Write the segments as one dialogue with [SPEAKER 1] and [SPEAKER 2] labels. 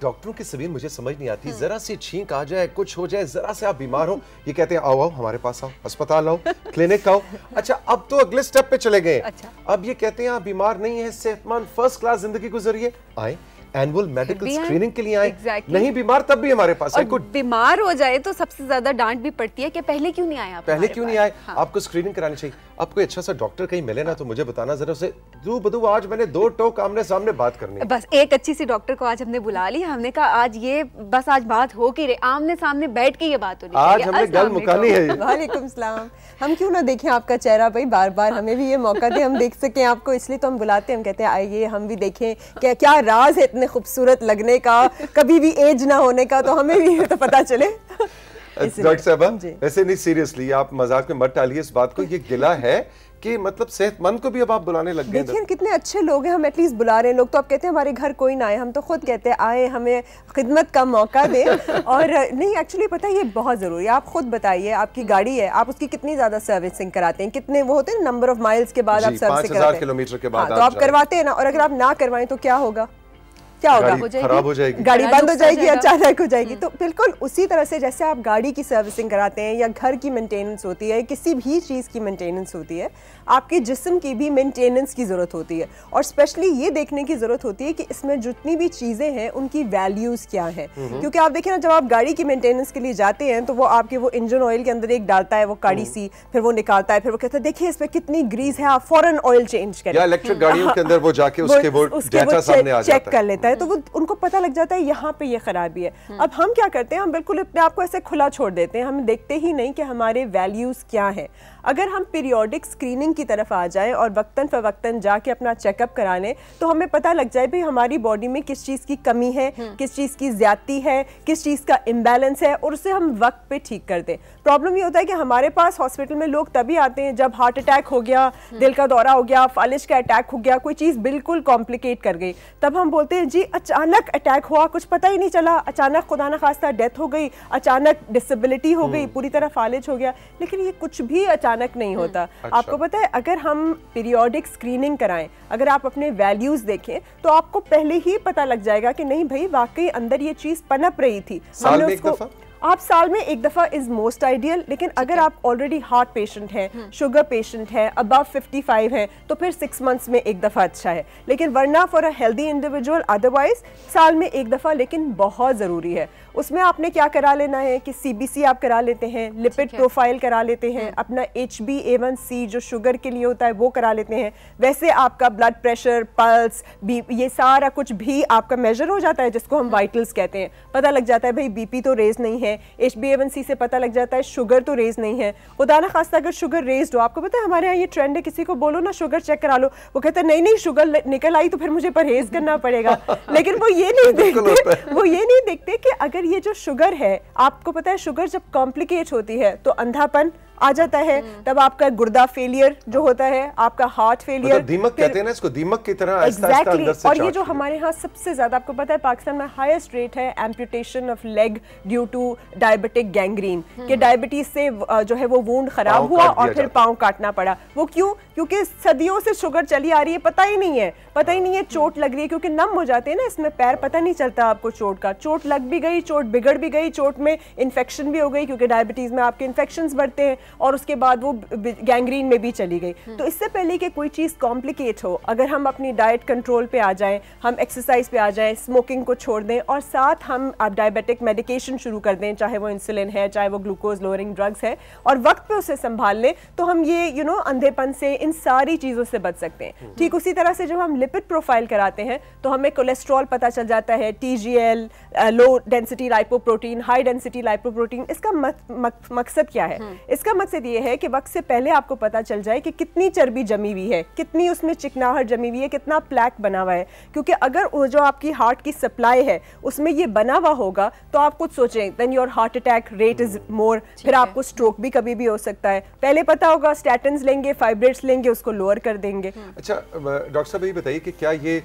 [SPEAKER 1] डॉक्टरों की सभी मुझे समझ नहीं आती, जरा सी छींक आ जाए, कुछ हो जाए, जरा से आप बीमार हो, ये कहते हैं आओ आओ हमारे पास आओ, अस्पताल आओ, क्लिनिक आओ। अच्छा अब तो अगले स्टेप पे चले गए। अच्छा। अब ये कहते हैं आप बीमार नहीं है, सेहतमंद फर्स्ट क्लास जिंदगी गुजरिए, आए एनुअल मेडिकल स्क्रीनिंग के लिए आए। नहीं बीमार तब भी हमारे पास है।
[SPEAKER 2] बीमार हो जाए तो सबसे ज्यादा डांट भी पड़ती है कि पहले क्यों नहीं आए आप,
[SPEAKER 1] पहले क्यों नहीं आए। आपको स्क्रीनिंग करानी चाहिए। आप कोई अच्छा सा डॉक्टर कहीं मिले ना तो मुझे बताना जरा, उसे बदू आज मैंने 2 टोक आमने सामने बात करनी है।
[SPEAKER 2] बस एक अच्छी सी डॉक्टर को आज हमने बुला ली, हमने कहा आज ये बस आज बात हो के आमने सामने बैठ के ये बात होनी
[SPEAKER 1] चाहिए। आज हमने गल मुकानी है।
[SPEAKER 3] वालेकुम सलाम। हम क्यों ना देखें आपका चेहरा भाई, बार बार हमें भी ये मौका दे हम देख सकें आपको, इसलिए तो हम बुलाते हैं। हम कहते हैं आइए हम भी देखें क्या क्या राज है इतने खूबसूरत लगने का, कभी भी एज ना होने का, तो हमें भी तो पता चले।
[SPEAKER 1] डॉक्टर साहबा वैसे नहीं, सीरियसली आप मजाक में मत डालिए इस बात को, ये गिला है कि मतलब सेहतमंद को भी अब आप बुलाने लग गए।
[SPEAKER 3] देखिए कितने अच्छे लोग हैं, हम एटलीस्ट बुला रहे हैं। लोग तो अब कहते हैं हमारे घर कोई ना आए, हम तो खुद कहते हैं आए, हमें खिदमत का मौका दें। और नहीं एक्चुअली पता है ये बहुत ज़रूरी है। आप खुद बताइए, आपकी गाड़ी है, आप उसकी कितनी ज़्यादा सर्विसिंग कराते हैं, कितने वो होते हैं नंबर ऑफ माइल्स के बाद आप सर्विसिंग कराते हैं,
[SPEAKER 1] 5000 किलोमीटर के बाद
[SPEAKER 3] तो आप करवाते हैं ना। और अगर आप ना करवाएं तो क्या होगा, क्या होगा,
[SPEAKER 1] खराब हो जाएगी,
[SPEAKER 3] गाड़ी बंद हो जाएगी, अचानक हो जाएगी। तो बिल्कुल उसी तरह से जैसे आप गाड़ी की सर्विसिंग कराते हैं या घर की मेंटेनेंस होती है, किसी भी चीज़ की मेंटेनेंस होती है, आपके जिस्म की भी मेंटेनेंस की ज़रूरत होती है। और स्पेशली ये देखने की ज़रूरत होती है कि इसमें जितनी भी चीज़ें हैं उनकी वैल्यूज़ क्या हैं। क्योंकि आप देखें ना, जब आप गाड़ी की मेंटेनेंस के लिए जाते हैं तो वो आपके वो इंजन ऑयल के अंदर एक डालता है वो काड़ी सी, फिर वो निकालता है, फिर वो कहता है देखिए इसमें कितनी ग्रीस है, आप फौरन ऑयल चेंज करें।
[SPEAKER 1] या इलेक्ट्रिक गाड़ियों के अंदर वो जाके उसके वो डेटा सामने आ जाता है,
[SPEAKER 3] चेक कर लेता है, तो वो उनको पता लग जाता है यहाँ पे ये खराबी है। अब हम क्या करते हैं, हम बिल्कुल अपने आप को ऐसे खुला छोड़ देते हैं, हम देखते ही नहीं कि हमारे वैल्यूज क्या हैं। अगर हम पीरियोडिक स्क्रीनिंग की तरफ आ जाएं और वक्तन फवक्तन जाके अपना चेकअप करा लें तो हमें पता लग जाए भाई हमारी बॉडी में किस चीज़ की कमी है, किस चीज़ की ज्यादती है, किस चीज़ का इम्बैलेंस है, और उसे हम वक्त पे ठीक कर दें। प्रॉब्लम ये होता है कि हमारे पास हॉस्पिटल में लोग तभी आते हैं जब हार्ट अटैक हो गया, दिल का दौरा हो गया, फालिज का अटैक हो गया, कोई चीज़ बिल्कुल कॉम्प्लिकेट कर गई। तब हम बोलते हैं जी अचानक अटैक हुआ, कुछ पता ही नहीं चला, अचानक खुदा न खास्ता डेथ हो गई, अचानक डिसेबिलिटी हो गई, पूरी तरह फालिज हो गया। लेकिन ये कुछ भी अचानक नहीं होता। अच्छा। आपको पता है अगर हम पीरियोडिक स्क्रीनिंग कराएं, अगर आप अपने वैल्यूज देखें तो आपको पहले ही पता लग जाएगा कि नहीं भाई वाकई अंदर ये चीज पनप रही थी। हमने उसको आप साल में एक दफ़ा इज़ मोस्ट आइडियल। लेकिन अगर आप ऑलरेडी हार्ट पेशेंट हैं, शुगर पेशेंट हैं, अबव 55 हैं, तो फिर 6 मंथ्स में एक दफ़ा अच्छा है। लेकिन वरना for a healthy individual otherwise साल में एक दफ़ा लेकिन बहुत ज़रूरी है। उसमें आपने क्या करा लेना है कि CBC आप करा लेते हैं, लिपिड प्रोफाइल करा लेते हैं, अपना HbA1c जो शुगर के लिए होता है वो करा लेते हैं। वैसे आपका ब्लड प्रेशर, पल्स, ये सारा कुछ भी आपका मेजर हो जाता है, जिसको हम वाइटल्स कहते हैं। पता लग जाता है भाई BP तो रेज नहीं है, HbA1c से पता लग जाता है शुगर तो रेज नहीं है। खुदा ना खास्ता अगर शुगर रेज्ड हो, आपको पता है हमारे यहाँ ये ट्रेंड है, किसी को बोलो ना शुगर चेक करा लो, वो कहता है नहीं नहीं शुगर निकल आई तो फिर मुझे परहेज करना पड़ेगा। लेकिन वो ये नहीं देखते कि अगर ये जो शुगर है, आपको पता है शुगर जब कॉम्प्लिकेट होती है तो अंधापन आ जाता है, तब आपका गुर्दा फेलियर जो होता है, आपका हार्ट फेलियर,
[SPEAKER 1] मतलब दीमक कहते हैं ना इसको, दीमक की तरह आहिस्ता-आहिस्ता अंदर से।
[SPEAKER 3] और ये जो हमारे यहाँ सबसे ज्यादा आपको पता है पाकिस्तान में हाईएस्ट रेट है amputation of leg due to diabetic gangrene, कि डायबिटीज से जो है वो वुंड खराब हुआ और फिर पाँव काटना पड़ा। वो क्यों? क्योंकि सदियों से शुगर चली आ रही है, पता ही नहीं है, चोट लग रही है क्योंकि नम हो जाते हैं ना इसमें पैर, पता नहीं चलता आपको चोट का। चोट लग भी गई, चोट बिगड़ भी गई, चोट में इन्फेक्शन भी हो गई क्योंकि डायबिटीज में आपके इन्फेक्शंस बढ़ते हैं, और उसके बाद वो गैंग्रीन में भी चली गई। तो इससे पहले कि कोई चीज़ कॉम्प्लिकेट हो, अगर हम अपनी डाइट कंट्रोल पे आ जाएं, हम एक्सरसाइज पे आ जाएं, स्मोकिंग को छोड़ दें और साथ हम आप डायबिटिक मेडिकेशन शुरू कर दें, चाहे वो इंसुलिन है, चाहे वो ग्लूकोज लोअरिंग ड्रग्स है, और वक्त पे उसे संभाल लें, तो हम ये अंधेपन से, इन सारी चीज़ों से बच सकते हैं। ठीक उसी तरह से जब हम लिपिड प्रोफाइल कराते हैं तो हमें कोलेस्ट्रॉल पता चल जाता है, TGL, low density lipoprotein, high density lipoprotein. इसका मकसद क्या है? इसका मकसद ये है कि वक्त से पहले आपको पता चल जाए कि कितनी चर्बी जमी हुई है, कितनी उसमें चिकनाहट जमी हुई है, कितना प्लैक बना हुआ है। क्योंकि अगर वो जो आपकी हार्ट की सप्लाई है उसमें ये बना हुआ होगा तो आप कुछ सोचें, then your heart attack rate is more, फिर आपको स्ट्रोक भी कभी भी हो सकता है। पहले पता होगा स्टैटिन्स लेंगे, फाइब्रेट्स लेंगे, उसको लोअर कर देंगे।
[SPEAKER 1] अच्छा डॉक्टर साहब ये बताइए कि क्या ये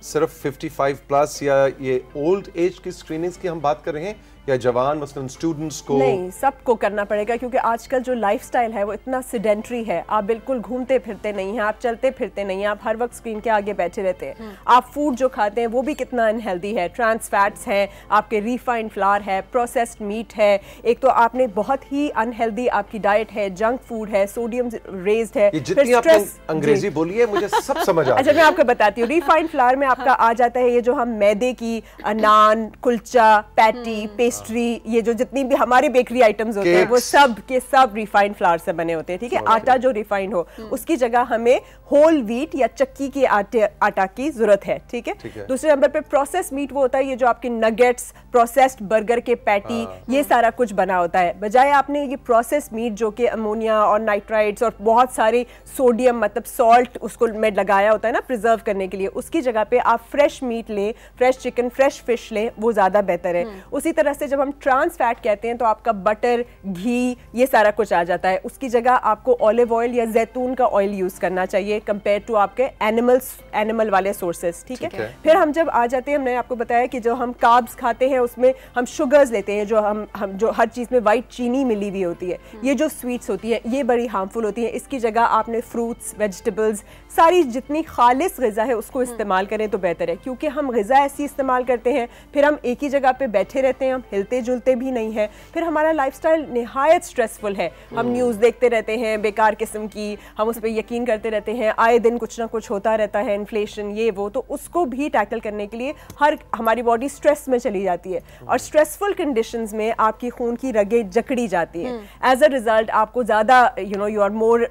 [SPEAKER 1] सिर्फ 55 प्लस या ये ओल्ड एज की स्क्रीनिंग्स की हम बात कर रहे हैं, या जवान मसलन स्टूडेंट्स को?
[SPEAKER 3] नहीं, सबको करना पड़ेगा, क्योंकि आजकल जो लाइफस्टाइल है वो इतना सिडेंट्री है। आप बिल्कुल घूमते फिरते नहीं हैं, आप चलते फिरते नहीं हैं, आप हर वक्त स्क्रीन के आगे बैठे रहते हैं। आप फूड जो खाते हैं वो भी कितना अनहेल्दी है, ट्रांस फैट्स हैं, आपके रिफाइंड फ्लावर है, प्रोसेस्ड मीट है, एक तो आपने बहुत ही अनहेल्दी आपकी डाइट है, जंक फूड है, सोडियम रेज्ड है।
[SPEAKER 1] जितनी आपने अंग्रेजी बोली है मुझे सब समझ आ।
[SPEAKER 3] अच्छा, मैं आपको बताती हूँ, रिफाइंड फ्लावर में आपका आ जाता है ये जो हम मैदे की नान, कुलचा, पैटी, पेस्ट्री, ये जो जितनी भी हमारे बेकरी आइटम्स होते हैं वो सब के सब रिफाइंड फ्लावर से बने होते हैं, ठीक है। आटा जो रिफाइंड हो उसकी जगह हमें होल व्हीट या चक्की के आटा की जरूरत है, ठीक है। दूसरे नंबर पे प्रोसेस मीट वो होता है ये जो आपके नगेट्स, प्रोसेस्ड बर्गर के पैटी, ये सारा कुछ बना होता है। बजाय आपने ये प्रोसेस मीट जो कि अमोनिया और नाइट्राइट्स और बहुत सारे सोडियम मतलब सॉल्ट उसको में लगाया होता है ना प्रिजर्व करने के लिए, उसकी जगह पे आप फ्रेश मीट लें, फ्रेश चिकन, फ्रेश फिश लें, वो ज्यादा बेहतर है। उसी तरह से जब हम ट्रांस फैट कहते हैं तो आपका बटर, घी, ये सारा कुछ आ जाता है। उसकी जगह आपको ऑलिव ऑयल या जैतून का ऑयल यूज करना चाहिए कंपेयर टू आपके एनिमल वाले सोर्सेज, ठीक है। फिर हम जब आ जाते हैं, हमने आपको बताया कि जो हम कार्ब्स खाते हैं उसमें हम शुगर्स लेते हैं, जो हम जो हर चीज में वाइट चीनी मिली हुई होती है, ये जो स्वीट्स होती है ये बड़ी हार्मफुल होती है। इसकी जगह आपने फ्रूट्स, वेजिटेबल्स, सारी जितनी खालिस ग़िज़ा है उसको इस्तेमाल करें तो बेहतर है, क्योंकि हम ग़िज़ा ऐसी इस्तेमाल करते हैं, फिर हम एक ही जगह पे बैठे रहते हैं, हम हिलते जुलते भी नहीं है, फिर हमारा लाइफस्टाइल निहायत स्ट्रेसफुल है। हम न्यूज़ देखते रहते हैं बेकार किस्म की, हम उस पर यकीन करते रहते हैं, आए दिन कुछ ना कुछ होता रहता है, इन्फ्लेशन ये वो, तो उसको भी टैकल करने के लिए हमारी बॉडी स्ट्रेस में चली जाती है और स्ट्रेसफुल कंडीशंस में आपकी खून की रगें जकड़ी जाती है। एज अ रिजल्ट आपको ज़्यादा you are more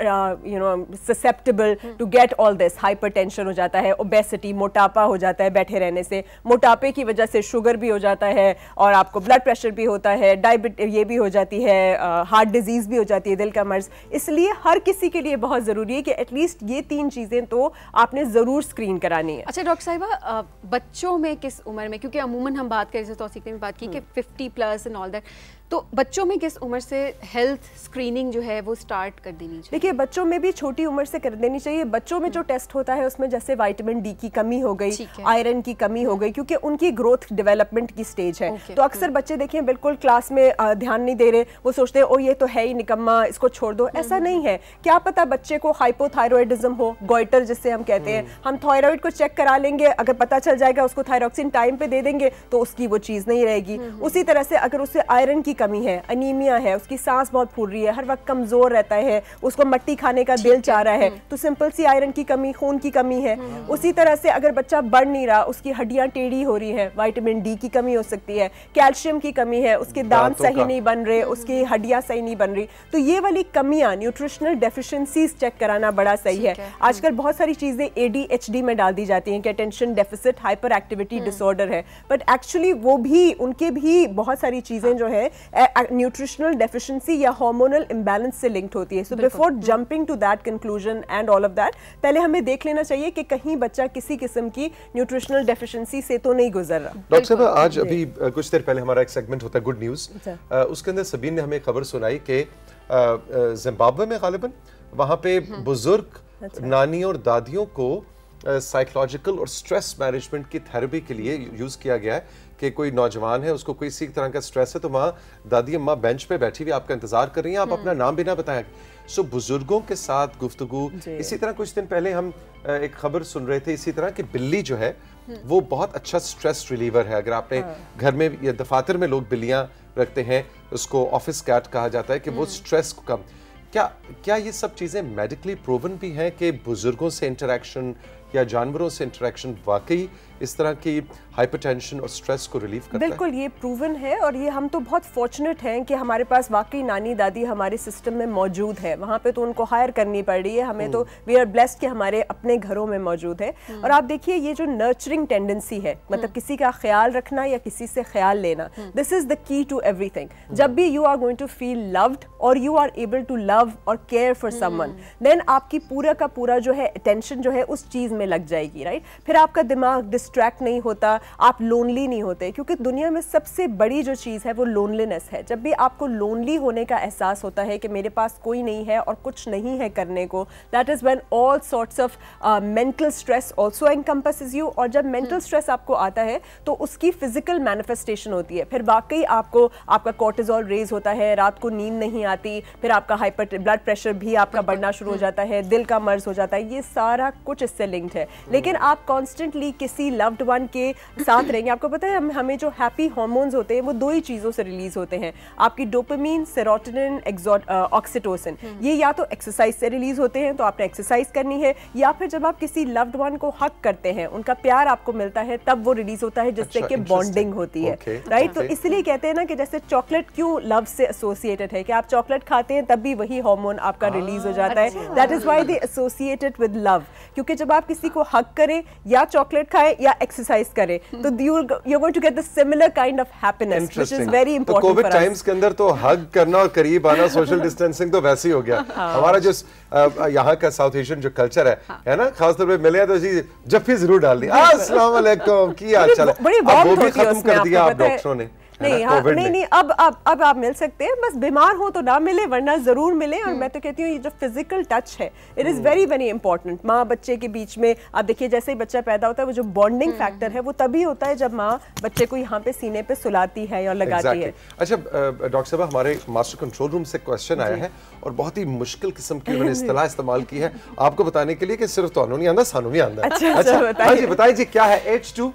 [SPEAKER 3] susceptible to get all this, hypertension हो जाता है, ओबेसिटी, मोटापा हो जाता है बैठे रहने से, मोटापे की वजह से शुगर भी हो जाता है और आपको ब्लड प्रेशर भी होता है, डायबिटीज ये भी हो जाती है, हार्ट डिजीज भी हो जाती है, दिल का मर्ज। इसलिए हर किसी के लिए बहुत ज़रूरी है कि एटलीस्ट ये 3 चीज़ें तो आपने ज़रूर स्क्रीन करानी है।
[SPEAKER 2] अच्छा डॉक्टर साहिबा, बच्चों में किस उम्र में, क्योंकि अमूमन हम बात करें, जैसे तौसीक ने भी बात की कि 50+ एंड ऑल दैट, तो बच्चों में किस उम्र से हेल्थ स्क्रीनिंग जो है वो स्टार्ट कर देनी चाहिए?
[SPEAKER 3] देखिए, बच्चों में भी छोटी उम्र से कर देनी चाहिए। बच्चों में जो टेस्ट होता है उसमें जैसे विटामिन डी की कमी हो गई, आयरन की कमी हो गई, क्योंकि उनकी ग्रोथ डेवलपमेंट की स्टेज है। तो अक्सर बच्चे देखिए बिल्कुल क्लास में ध्यान नहीं दे रहे, वो सोचते हैं ओ ये तो है ही निकम्मा, इसको छोड़ दो। ऐसा नहीं है, क्या पता बच्चे को हाइपोथायरॉयडिज्म हो, गोइटर जिससे हम कहते हैं, हम थायराइड को चेक करा लेंगे, अगर पता चल जाएगा उसको थायरॉक्सिन टाइम पे दे देंगे तो उसकी वो चीज़ नहीं रहेगी। उसी तरह से अगर उससे आयरन की कमी है, अनीमिया है, उसकी सांस बहुत फूल रही है, हर वक्त कमजोर रहता है, उसको मट्टी खाने का दिल चाह रहा है, तो सिंपल सी आयरन की कमी, खून की कमी है। उसी तरह से अगर बच्चा बढ़ नहीं रहा, उसकी हड्डियां टेढ़ी हो रही हैं, विटामिन डी की कमी हो सकती है, कैल्शियम की कमी है, उसके दांत सही नहीं बन रहे, उसकी हड्डियां सही नहीं बन रही, तो ये वाली कमियां, न्यूट्रिशनल डेफिशिएंसीज चेक कराना बड़ा सही है। आजकल बहुत सारी चीजें ADHD में डाल दी जाती हैं कि attention deficit hyper activity disorder है, बट एक्चुअली वो भी, उनके भी बहुत सारी चीजें जो है न्यूट्रिशनल डेफिशिएंसी या हार्मोनल इंबैलेंस से लिंक्ड होती है। So before jumping to that conclusion and all of that, पहले हमें देख लेना चाहिए कि कहीं बच्चा किसी किस्म की न्यूट्रिशनल डेफिशिएंसी से तो नहीं गुजर रहा।
[SPEAKER 1] डॉक्टर साहब, आज अभी कुछ देर पहले हमारा एक सेगमेंट होता है गुड न्यूज, उसके अंदर सबीन ने हमें खबर सुनाई कि जिम्बाब्वे में गालिबन वहाँ पे बुजुर्ग नानी और दादियों को साइकोलॉजिकल और स्ट्रेस मैनेजमेंट की थेरेपी के लिए यूज किया गया है कि कोई नौजवान है, उसको कोई इसी तरह का स्ट्रेस है, तो वहाँ दादी अम्मा बेंच पे बैठी हुई आपका इंतजार कर रही हैं, आप अपना नाम भी ना बताएं। सो बुजुर्गों के साथ गुफ्तगू। इसी तरह कुछ दिन पहले हम एक खबर सुन रहे थे इसी तरह कि बिल्ली जो है वो बहुत अच्छा स्ट्रेस रिलीवर है। अगर आपने घर में या दफातर में लोग बिल्लियां रखते हैं, उसको ऑफिस कैट कहा जाता है कि वो स्ट्रेस को कम। क्या ये सब चीजें मेडिकली प्रूवन भी हैं कि बुजुर्गों से इंटरेक्शन या जानवरों से इंटरेक्शन वाकई इस तरह की हाइपरटेंशन और स्ट्रेस को रिलीव करता है?
[SPEAKER 3] बिल्कुल, ये प्रूवन है और ये हम तो बहुत फॉर्चुनेट हैं कि हमारे पास वाकई नानी दादी हमारे सिस्टम में मौजूद है। वहाँ पे तो उनको हायर करनी पड़ रही है, हमें तो वी आर ब्लेस्ड कि हमारे अपने घरों में मौजूद है। और आप देखिए ये जो नर्चरिंग टेंडेंसी है, मतलब किसी का ख्याल रखना या किसी से ख्याल लेना, this is the key to everything. जब भी you are going to feel loved और you are able to love और केयर फॉर समवन, देन आपकी पूरा का पूरा जो है अटेंशन जो है उस चीज में लग जाएगी, राइट। फिर आपका दिमाग डिस्ट्रैक्ट नहीं होता, आप लोनली नहीं होते, क्योंकि दुनिया में सबसे बड़ी जो चीज़ है वो लोनलीनेस है। जब भी आपको लोनली होने का एहसास होता है कि मेरे पास कोई नहीं है और कुछ नहीं है करने को, that is when all sorts of mental stress also encompasses you. और जब मेंटल स्ट्रेस आपको आता है तो उसकी फिजिकल मैनिफेस्टेशन होती है। फिर वाकई आपको आपका कॉर्टिजोल रेज होता है, रात को नींद नहीं आती, फिर आपका हाइपर ब्लड प्रेशर भी आपका बढ़ना शुरू हो जाता है, दिल का मर्ज हो जाता है। ये सारा कुछ इससे लिंक्ड है। लेकिन आप कॉन्स्टेंटली किसी लव्ड वन के साथ रहेंगे, आपको पता है हमें जो हैप्पी हार्मोन्स होते हैं वो दो ही चीज़ों से रिलीज होते हैं, आपकी डोपामीन, सेरोटोनिन, ऑक्सीटोसिन। ये या तो एक्सरसाइज से रिलीज होते हैं, तो आपने एक्सरसाइज करनी है, या फिर जब आप किसी लव्ड वन को हक करते हैं, उनका प्यार आपको मिलता है, तब वो रिलीज होता है, जिससे कि बॉन्डिंग होती है, राइट। तो इसलिए कहते हैं ना कि जैसे चॉकलेट क्यों लव से एसोसिएटेड है, कि आप चॉकलेट खाते हैं तब भी वही हार्मोन आपका रिलीज हो जाता है। That is why they associated with love, क्योंकि जब आप किसी को हक करें या चॉकलेट खाएं या एक्सरसाइज करें तो you're going to get the similar kind of happiness, which is very important.
[SPEAKER 1] Covid times के अंदर तो हग करना और करीब आना, सोशल डिस्टेंसिंग तो वैसे ही हो गया। हमारा जो यहाँ का साउथ एशियन जो कल्चर है ना, खासतौर पे मिले तो जी जफ्फी जरूर डाल दी, अस्सलाम वालेकुम, की हाल चाल है। अब वो भी खत्म कर दिया आप डॉक्टरों ने।
[SPEAKER 3] नहीं, हाँ, नहीं, अब आप मिल सकते हैं, बस बीमार हो तो ना मिले, वरना जरूर मिले। और मैं तो कहती हूँ ये जो फिजिकल टच है, it is very very important. माँ बच्चे के बीच में आप देखिए, जैसे ही बच्चा पैदा होता है, वो जो बॉन्डिंग फैक्टर है वो तभी होता है जब माँ बच्चे को यहाँ पे सीने पे सुलाती है और लगाती है।
[SPEAKER 1] अच्छा डॉक्टर साहब, हमारे मास्टर कंट्रोल रूम से क्वेश्चन आया है और बहुत ही मुश्किल किस्म की उन्होंने इस्तेलाह इस्तेमाल की है आपको बताने के लिए कि सिर्फ तो नहीं आंदा, सानू भी आंदा। अच्छा जी, बताइए जी क्या है H2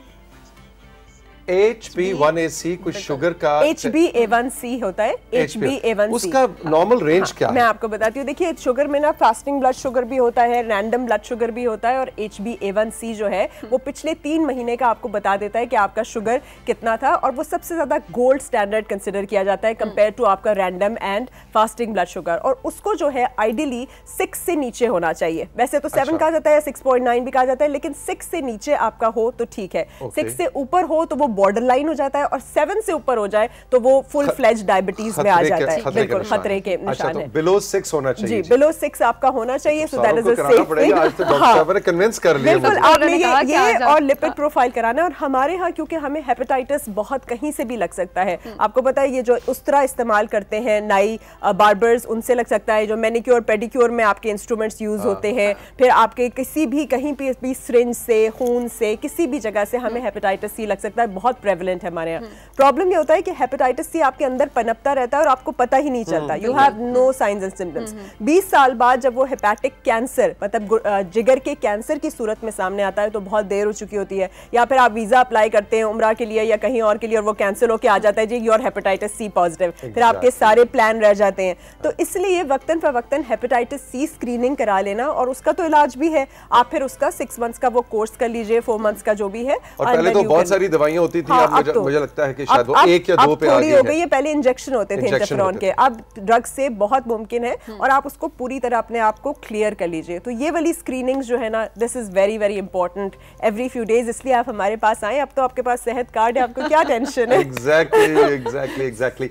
[SPEAKER 1] HbA1c, कुछ शुगर का
[SPEAKER 3] HbA1c होता है, HbA1c
[SPEAKER 1] उसका नॉर्मल रेंज क्या है?
[SPEAKER 3] मैं आपको बताती हूँ। देखिए, शुगर में ना फास्टिंग ब्लड शुगर भी होता है, रैंडम ब्लड शुगर भी होता है, और HbA1c जो है वो पिछले 3 महीने का आपको बता देता है कि आपका शुगर कितना था, और वो सबसे ज्यादा गोल्ड स्टैंडर्ड कंसिडर किया जाता है कंपेयर टू आपका random and fasting blood sugar. और उसको जो है आइडियली 6 से नीचे होना चाहिए। वैसे तो 7 कहा जाता है, 6.9 भी कहा जाता है, लेकिन 6 से नीचे आपका हो तो ठीक है। 6 से ऊपर हो तो वो बॉर्डर लाइन हो जाता है, और 7 से ऊपर हो जाए तो वो फुल फ्लेज डायबिटीज में आ जाता है। बिल्कुल खतरे के निशान है।
[SPEAKER 1] बिलो 6 होना चाहिए
[SPEAKER 3] जी, बिलो 6 आपका होना चाहिए। So that is a safe thing.
[SPEAKER 1] आज तो डॉक्टर साहब ने कन्विंस कर लिया।
[SPEAKER 3] बिल्कुल, आपने ये और लिपिड प्रोफाइल कराना है। और हमारे यहाँ क्योंकि हमें हेपेटाइटिस बहुत कहीं से भी लग सकता है, आपको पता है, ये जो उस्तरा इस्तेमाल करते हैं नाई बार्बर्स, उनसे लग सकता है। जो मैनिक्योर पेडिक्योर में आपके इंस्ट्रूमेंट्स यूज होते हैं, फिर आपके किसी भी कहीं भी सिरिंज से, खून से, किसी भी जगह से हमें हेपेटाइटिस सी लग सकता है। बहुत प्रेवलेंट है हमारे यहाँ। प्रॉब्लम ये होता है कि हेपेटाइटिस सी आपके अंदर पनपता रहता है और आपको पता ही नहीं चलता। You have no science and symptoms. 20 साल बाद जब वो हेपेटिक कैंसर, मतलब जिगर के कैंसर की सूरत में सामने आता है, तो बहुत देर हो चुकी होती है। या फिर आप वीजा अप्लाई करते हैं उम्रा के लिए या कहीं और के लिए, और वो कैंसर होके आ जाता है जी योर हेपेटाइटिस सी पॉजिटिव, फिर आपके सारे प्लान रह जाते हैं। तो इसलिए वक्तन फवक्तन हेपेटाइटिस सी स्क्रीनिंग करा लेना, और उसका तो इलाज भी है। आप फिर उसका 6 मंथ्स का वो कोर्स कर लीजिए, 4 मंथ्स का जो भी है।
[SPEAKER 1] और पहले तो बहुत सारी दवाइयां होती थी, अब मुझे लगता है कि शायद वो 1 या 2 पे आ गई है।
[SPEAKER 3] पहले इंजेक्शन होते थे इंटरफेरॉन के, अब ड्रग से बहुत मुमकिन है, और आप उसको पूरी तरह अपने आप को क्लियर कर लीजिए। तो ये वाली स्क्रीनिंग्स जो है ना, this is very very important every few days. इसलिए आप हमारे पास आए। अब तो आपके पास सेहत कार्ड है, आपको क्या टेंशन है।
[SPEAKER 1] एग्जैक्टली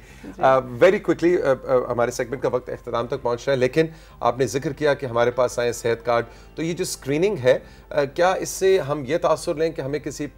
[SPEAKER 1] वेरी क्विकली हमारे सेगमेंट का वक्त इख्तिताम तक पहुंच रहा है, लेकिन आपने जिक्र किया कि हमारे पास आए सेहत कार्ड, तो ये जो स्क्रीनिंग है, क्या इससे हम ये तासुर लें कि हमें किसी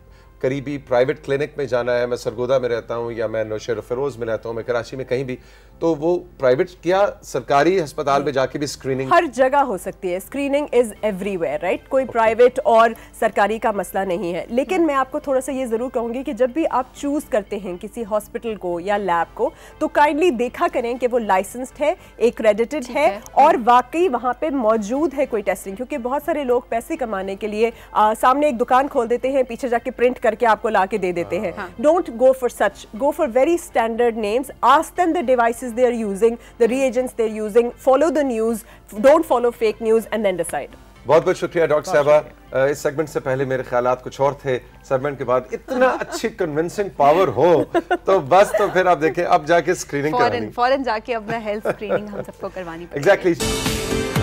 [SPEAKER 1] करीबी प्राइवेट क्लिनिक में जाना है? मैं सरगोदा में रहता हूँ, या मैं नौशेर फिरोज में रहता हूँ, मैं कराची में कहीं भी, तो वो प्राइवेट क्या सरकारी अस्पताल में जाके भी स्क्रीनिंग
[SPEAKER 3] हर जगह हो सकती है। Screening is everywhere, right. कोई प्राइवेट और सरकारी का मसला नहीं है। लेकिन मैं आपको थोड़ा सा ये जरूर कहूंगी कि जब भी आप चूज करते हैं किसी हॉस्पिटल को या लैब को, तो काइंडली देखा करें कि वो लाइसेंस्ड है, एक्रेडिटेड है, और वाकई वहां पे मौजूद है कोई टेस्टिंग। क्योंकि बहुत सारे लोग पैसे कमाने के लिए सामने एक दुकान खोल देते हैं, पीछे जाके प्रिंट करके आपको लाके दे देते हैं। Don't go for such, go for very standard names, ask them the devices they are using, the reagents they are using, follow the news, don't follow fake news and then decide.
[SPEAKER 1] बहुत बहुत शुक्रिया doctor साहबा। इस segment से पहले मेरे ख्यालात कुछ और थे, सेगमेंट के बाद इतना अच्छी कन्विंसिंग पावर हो तो बस, तो फिर आप देखें अब जाके स्क्रीनिंग करानी,
[SPEAKER 2] फौरन जाके अपना हेल्थ स्क्रीनिंग हम सबको करवानी पड़ेगी।
[SPEAKER 1] एग्जैक्टली।